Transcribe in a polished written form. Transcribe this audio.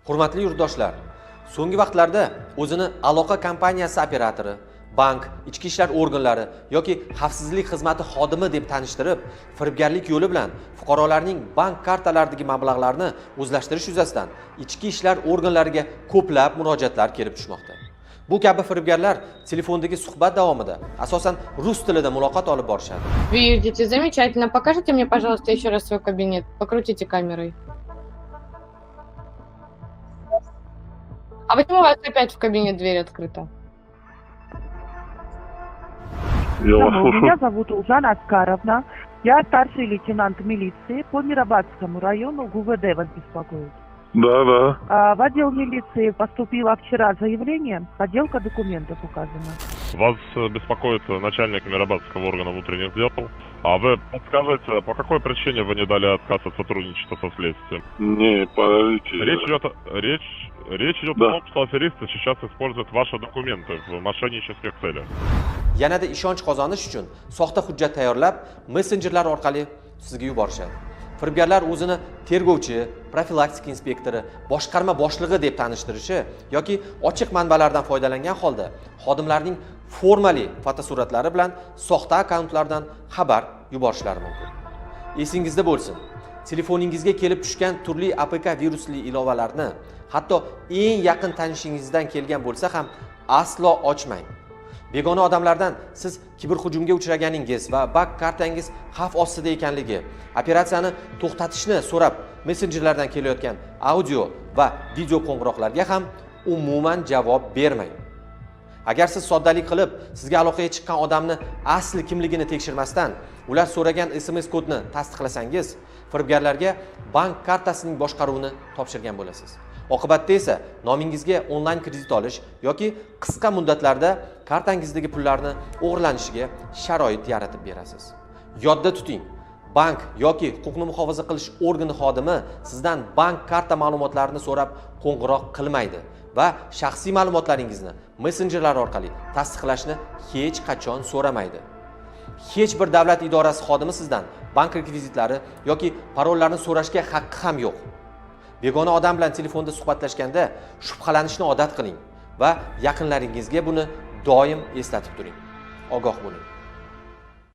Hurmatli yurtdoshlar, so'nggi vaqtlarda o'zini aloqa kompaniyasi operatori, bank, ichki ishlar organlari yoki xavfsizlik xizmati xodimi deb tanishtirib, firibgarlik yo'li bilan fuqarolarning bank kartalaridagi mablag'larni o'zlashtirish yuzasidan ichki ishlar organlariga ko'plab murojaatlar kelib tushmoqda. Bu kabi firibgarlar telefondagi suhbat davomida asosan rus tilida muloqot olib borishadi. Видите, замечательно. Покажите мне, пожалуйста, еще раз свой кабинет. Покрутите камерой. А почему у вас опять в кабинет дверь открыта? Я вас слушаю. Меня зовут Ужана Аскаровна. Я старший лейтенант милиции по Мирабадскому району ГУВД вас беспокоит. Да. В отдел милиции поступило вчера заявление, подделка документов указана. Вас беспокоит начальник Мирабадского органа внутренних дел. А вы подскажите, по какой причине вы не дали отказ от сотрудничества со следствием? Не, подождите. Речь идет о том, что аферисты сейчас используют ваши документы в мошеннических целях. Yanada ishonch qozonish uchun soxta hujjat tayyorlab, messenjerlar orqali sizga yuborishadi. Firibgarlar o'zini tergovchi, profilaktika inspektori, boshqarma boshlig'i deb tanishtirishi yoki ochiq manbalardan foydalangan holda xodimlarning formali fotosuratlari bilan soxta akkauntlardan xabar yuborishlari mumkin. Esingizda bo'lsin, telefoningizga kelib tushgan turli APK virusli ilovalarni, hatto eng yaqin tanishingizdan kelgan bo'lsa ham aslo ochmang. Begona odamlardan siz kiberhujumga uchraganingiz va bank kartangiz xavf ostida ekanligi, operatsiyani to'xtatishni so'rab messenjerlardan kelayotgan audio va video qo'ng'iroqlarga ham umuman javob bermang. Agar siz soddalik qilib sizga aloqaga chiqqan odamni asli kimligini tekshirmasdan, ular so'ragan SMS kodni tasdiqlasangiz, firibgarlarga bank kartasining boshqaruvini topshirgan bo'lasiz. Oqibatda esa nomingizga onlayn kredit olish yoki qisqa muddatlarda kartangizdagi pullarni o'g'irlanishiga sharoit yaratib berasiz. Yodda tuting, bank yoki huquqni muhofaza qilish organi xodimi sizdan bank karta ma'lumotlarini so'rab qo'ng'iroq qilmaydi va shaxsiy ma'lumotlaringizni messenjerlar orqali tasdiqlashni hech qachon so'ramaydi. Hech bir davlat idorasi xodimi sizdan bank rekvizitlari yoki parollarni so'rashga haqqi ham yo'q. Begona odam bilan telefonda suhbatlashganda shubhalanishni odat qiling va yaqinlaringizga buni doim eslatib turing. Ogoh bo'ling.